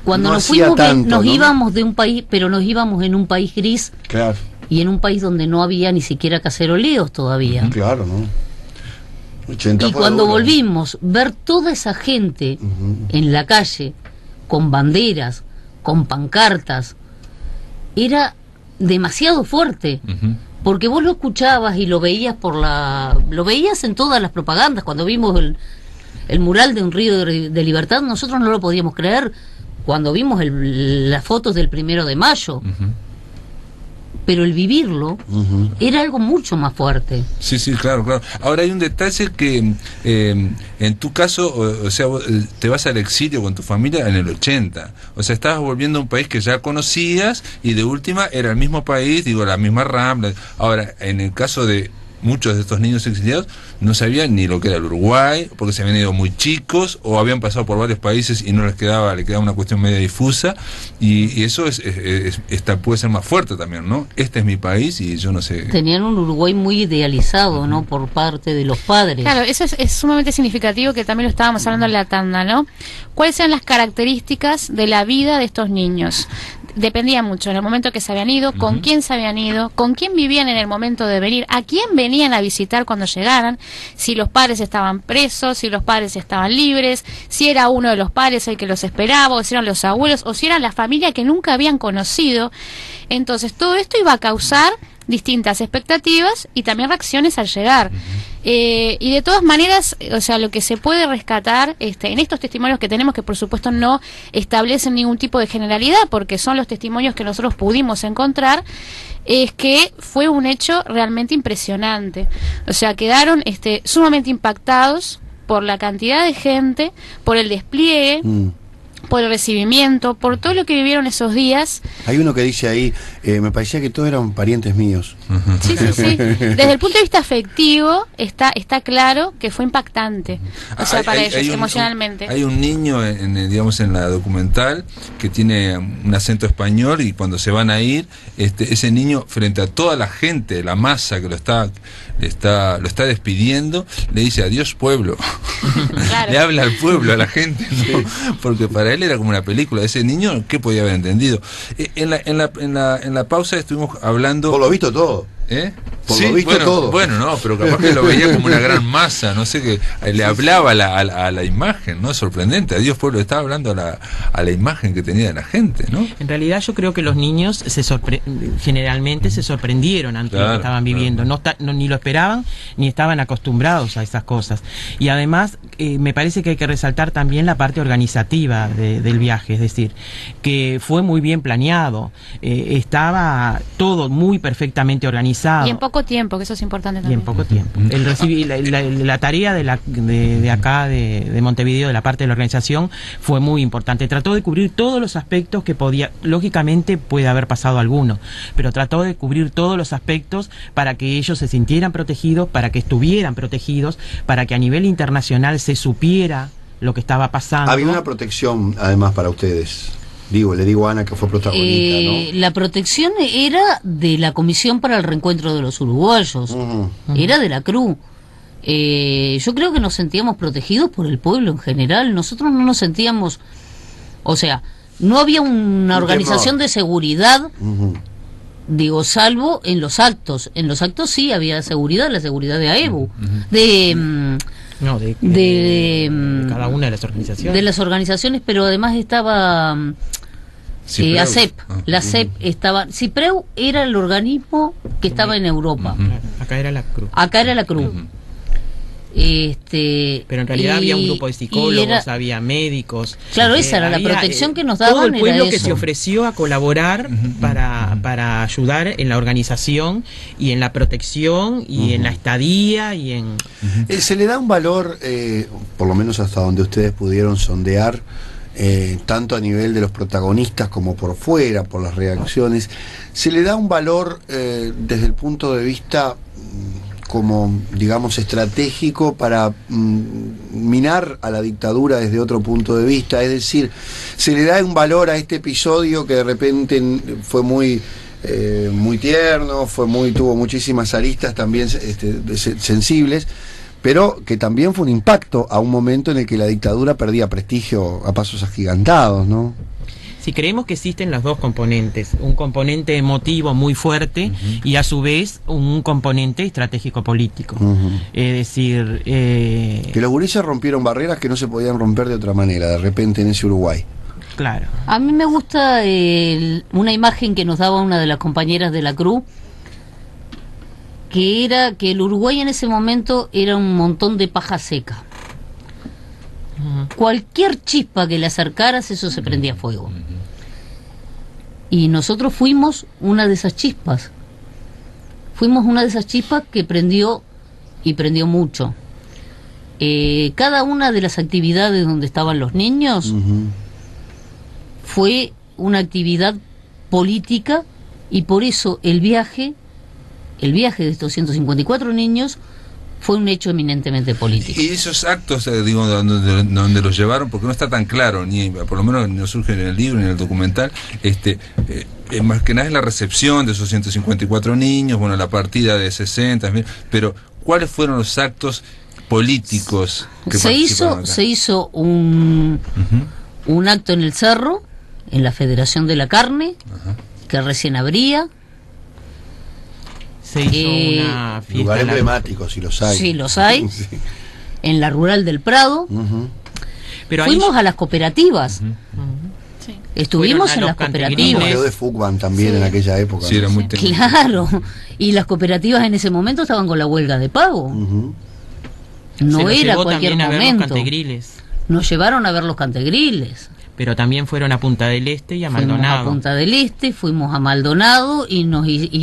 cuando no nos fuimos, tanto, nos ¿no? íbamos de un país, pero nos íbamos en un país gris. Claro. Y en un país donde no había ni siquiera caceroleos todavía. Claro, ¿no? 80 y cuando volvimos, ver toda esa gente en la calle, con banderas, con pancartas, era demasiado fuerte. Porque vos lo escuchabas y lo veías lo veías en todas las propagandas. Cuando vimos el mural de un río de libertad, nosotros no lo podíamos creer cuando vimos las fotos del 1 de mayo. Pero el vivirlo era algo mucho más fuerte. Sí, claro. Ahora hay un detalle que en tu caso, o sea, vos, te vas al exilio con tu familia en el 80. O sea, estabas volviendo a un país que ya conocías y de última era el mismo país, digo, la misma Rambla. Ahora, en el caso de muchos de estos niños exiliados, no sabían ni lo que era el Uruguay, porque se habían ido muy chicos o habían pasado por varios países y no le quedaba una cuestión media difusa, y eso puede ser más fuerte también, ¿no? Este es mi país y yo no sé. Tenían un Uruguay muy idealizado, ¿no? Por parte de los padres. Claro, eso es sumamente significativo, que también lo estábamos hablando en la tanda, ¿no? ¿Cuáles eran las características de la vida de estos niños? Dependía mucho en el momento que se habían ido, con quién se habían ido, con quién vivían en el momento de venir, a quién venían a visitar cuando llegaran, si los padres estaban presos, si los padres estaban libres, si era uno de los padres el que los esperaba, o si eran los abuelos, o si era la familia que nunca habían conocido. Entonces todo esto iba a causar distintas expectativas y también reacciones al llegar. Y de todas maneras, o sea, lo que se puede rescatar en estos testimonios que tenemos, que por supuesto no establecen ningún tipo de generalidad, porque son los testimonios que nosotros pudimos encontrar, es que fue un hecho realmente impresionante. O sea, quedaron sumamente impactados por la cantidad de gente, por el despliegue, por el recibimiento, por todo lo que vivieron esos días. Hay uno que dice ahí, me parecía que todos eran parientes míos. Sí. Desde el punto de vista afectivo está claro que fue impactante, o sea, para ellos emocionalmente. Hay un niño digamos en la documental que tiene un acento español, y cuando se van a ir, ese niño, frente a toda la gente, la masa que lo está despidiendo, le dice adiós pueblo. Claro. Le habla al pueblo, a la gente, ¿no? Porque para él era como una película. Ese niño, ¿qué podía haber entendido? En la pausa estuvimos hablando. Por lo visto todo. Por lo visto todo. Bueno, no, pero capaz que lo veía como una gran masa, no sé, que le hablaba a la imagen, ¿no? Sorprendente. Adiós pueblo, estaba hablando a la imagen que tenía de la gente, ¿no? En realidad yo creo que los niños generalmente se sorprendieron ante lo que estaban viviendo. Ni lo esperaban, ni estaban acostumbrados a esas cosas. Y además me parece que hay que resaltar también la parte organizativa del viaje, es decir, que fue muy bien planeado, estaba todo muy perfectamente organizado. Y en poco tiempo, que eso es importante también. Y en poco tiempo. La tarea de acá, de Montevideo, de la parte de la organización, fue muy importante. Trató de cubrir todos los aspectos que podía. Lógicamente puede haber pasado alguno, pero trató de cubrir todos los aspectos para que ellos se sintieran protegidos, para que estuvieran protegidos, para que a nivel internacional se supiera lo que estaba pasando. Había una protección, además, para ustedes. Le digo a Ana, que fue protagonista, ¿no? La protección era de la Comisión para el Reencuentro de los Uruguayos, era de la CRU. Yo creo que nos sentíamos protegidos por el pueblo en general. Nosotros no nos sentíamos, o sea, no había una organización de seguridad, digo, salvo en los actos. En los actos sí había seguridad, la seguridad de AEBU, de cada una de las organizaciones. De las organizaciones, pero además estaba ACEP. La ACEP estaba. CIPREU era el organismo que estaba en Europa. Acá era la CRU. Acá era la CRU. Pero en realidad había un grupo de psicólogos, había médicos. Claro, esa era la protección que nos daban. Todo el pueblo era que eso. se ofreció a colaborar para ayudar en la organización y en la protección y en la estadía y en... Se le da un valor, por lo menos hasta donde ustedes pudieron sondear, tanto a nivel de los protagonistas como por fuera, por las reacciones, se le da un valor desde el punto de vista como, digamos, estratégico para minar a la dictadura desde otro punto de vista, es decir, se le da un valor a este episodio que de repente fue muy tierno, tuvo muchísimas aristas también sensibles, pero que también fue un impacto a un momento en el que la dictadura perdía prestigio a pasos agigantados, ¿no? Si creemos que existen los dos componentes, un componente emotivo muy fuerte y a su vez un componente estratégico político. Es decir... que los gurises rompieron barreras que no se podían romper de otra manera, de repente en ese Uruguay. Claro. A mí me gusta una imagen que nos daba una de las compañeras de la Cruz, que era que el Uruguay en ese momento era un montón de paja seca. Cualquier chispa que le acercaras, eso se prendía fuego. Y nosotros fuimos una de esas chispas. Fuimos una de esas chispas que prendió, y prendió mucho. Cada una de las actividades donde estaban los niños fue una actividad política, y por eso el viaje de estos 154 niños fue un hecho eminentemente político. Y esos actos, digo, donde los llevaron, porque no está tan claro, ni por lo menos no surge en el libro ni en el documental, más que nada es la recepción de esos 154 niños, bueno, la partida de 60, pero ¿cuáles fueron los actos políticos que se hizo un acto en el Cerro, en la Federación de la Carne, que recién abría. Se hizo una fiesta. Lugar emblemático, si los hay. Sí, los hay. Sí. En la Rural del Prado. Pero fuimos a las cooperativas. Sí. Estuvimos en las cooperativas. Quedó de Fugban también en aquella época. Sí, era muy técnico. Claro. Y las cooperativas en ese momento estaban con la huelga de pago. No era cualquier momento. Nos llevaron a ver los cantegriles. Pero también fueron a Punta del Este y a Maldonado. Fuimos a Punta del Este, fuimos a Maldonado y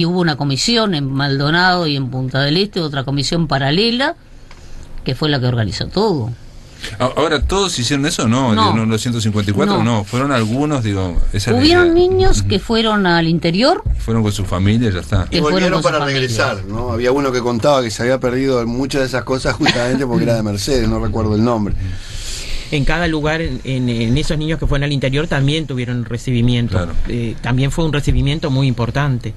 hubo una comisión en Maldonado y en Punta del Este, otra comisión paralela, que fue la que organizó todo. Ahora, ¿todos hicieron eso? No, los 154 no, fueron algunos, digo... Hubieron niños que fueron al interior. Fueron con su familia, ya está. Y volvieron para regresar, ¿no? Había uno que contaba que se había perdido muchas de esas cosas justamente porque era de Mercedes, no recuerdo el nombre. En cada lugar, en esos niños que fueron al interior también tuvieron recibimiento. Claro. También fue un recibimiento muy importante.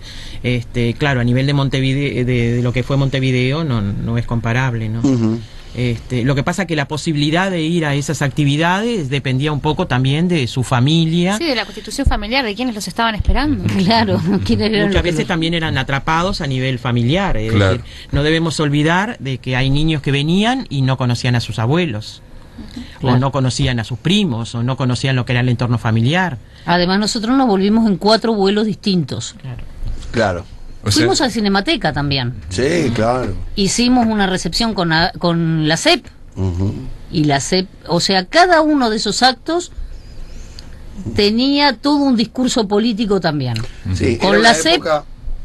Claro, a nivel de Montevideo, de lo que fue Montevideo, no es comparable, ¿no? Lo que pasa es que la posibilidad de ir a esas actividades dependía un poco también de su familia. Sí, de la constitución familiar, de quienes los estaban esperando. Claro. Muchas veces también eran atrapados a nivel familiar. Es decir, no debemos olvidar de que hay niños que venían y no conocían a sus abuelos. O no conocían a sus primos, o no conocían lo que era el entorno familiar. Además, nosotros nos volvimos en 4 vuelos distintos. Claro. Fuimos a Cinemateca también. Sí, claro. Hicimos una recepción con la CEP. Y la CEP, o sea, cada uno de esos actos tenía todo un discurso político también. Sí, con la CEP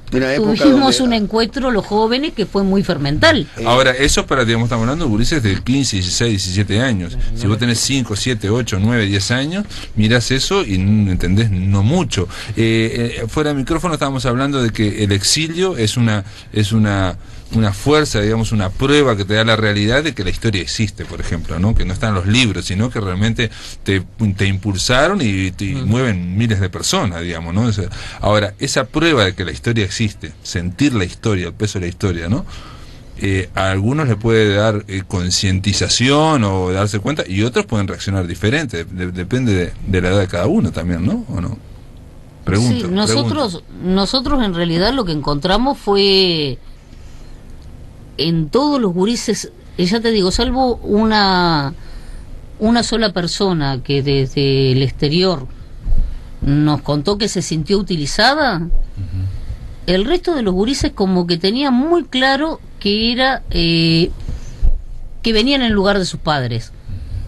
tuvimos un encuentro los jóvenes que fue muy fermental. Ahora, eso para, digamos, estamos hablando de gurises de 15, 16, 17 años. Si vos tenés 5, 7, 8, 9, 10 años, mirás eso y no entendés no mucho. Fuera de micrófono estábamos hablando de que el exilio es una fuerza, digamos, una prueba que te da la realidad de que la historia existe, por ejemplo, ¿no? Que no están los libros, sino que realmente te impulsaron y mueven miles de personas, digamos, ¿no? Ahora, esa prueba de que la historia existe, sentir la historia, el peso de la historia, ¿no? A algunos les puede dar concientización o darse cuenta, y otros pueden reaccionar diferente, depende de la edad de cada uno también, ¿no? ¿O no? Pregunto. Sí, nosotros en realidad lo que encontramos fue en todos los gurises, ya te digo, salvo una sola persona que desde el exterior nos contó que se sintió utilizada, el resto de los gurises como que tenía muy claro que que venían en lugar de sus padres,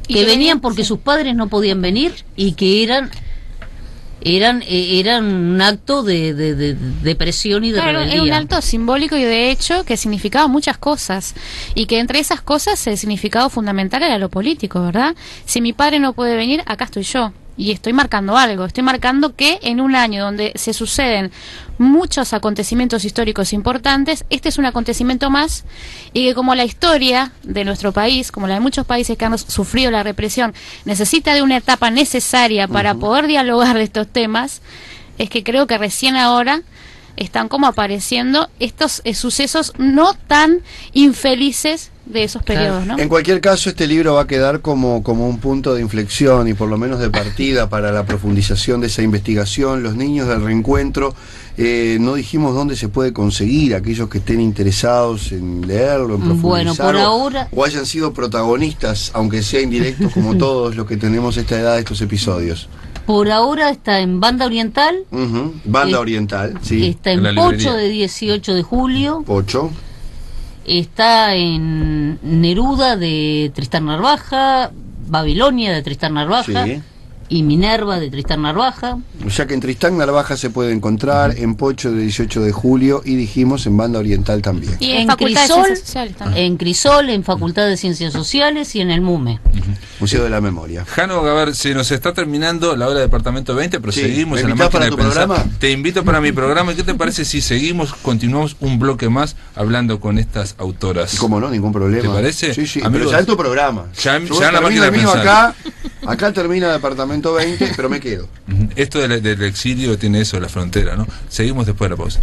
que venían porque sus padres no podían venir y que eran un acto de presión y de rebeldía. Era un acto simbólico y de hecho que significaba muchas cosas y que entre esas cosas el significado fundamental era lo político, ¿verdad? Si mi padre no puede venir, acá estoy yo y estoy marcando algo, estoy marcando que en un año donde se suceden muchos acontecimientos históricos importantes, este es un acontecimiento más y que como la historia de nuestro país, como la de muchos países que han sufrido la represión, necesita de una etapa necesaria para poder dialogar de estos temas, es que creo que recién ahora están como apareciendo estos sucesos no tan infelices de esos periodos, ¿no? En cualquier caso, este libro va a quedar como un punto de inflexión y por lo menos de partida para la profundización de esa investigación. Los niños del reencuentro, no dijimos dónde se puede conseguir, aquellos que estén interesados en leerlo, en profundizarlo, bueno, por ahora, o hayan sido protagonistas, aunque sea indirectos, como todos los que tenemos esta edad de estos episodios. Por ahora está en Banda Oriental. Banda Oriental, sí. Está en Pocho de 18 de julio. Pocho. Está en Neruda de Tristán Narvaja, Babilonia de Tristán Narvaja, sí, y Minerva de Tristán Narvaja. O sea que en Tristán Narvaja se puede encontrar, en Pocho de 18 de julio y dijimos en Banda Oriental también. Y en Facultad Crisol, de Ciencias Sociales también. En Crisol, en Facultad de Ciencias Sociales y en el MUME. Museo de la Memoria. Jano, a ver, se nos está terminando la hora de Departamento 20, pero Sí. seguimos ¿Me en la invitás máquina para de tu pensar. programa? Te invito para mi programa. ¿Y qué te parece si continuamos un bloque más hablando con estas autoras? ¿Cómo no? Ningún problema. ¿Te parece? Sí, sí. Amigos, Pero ya en tu programa. Ya Yo en la termino máquina de el mío pensar. acá termina Departamento 20, pero me quedo. Esto del exilio tiene eso, la frontera, ¿no? Seguimos después de la pausa.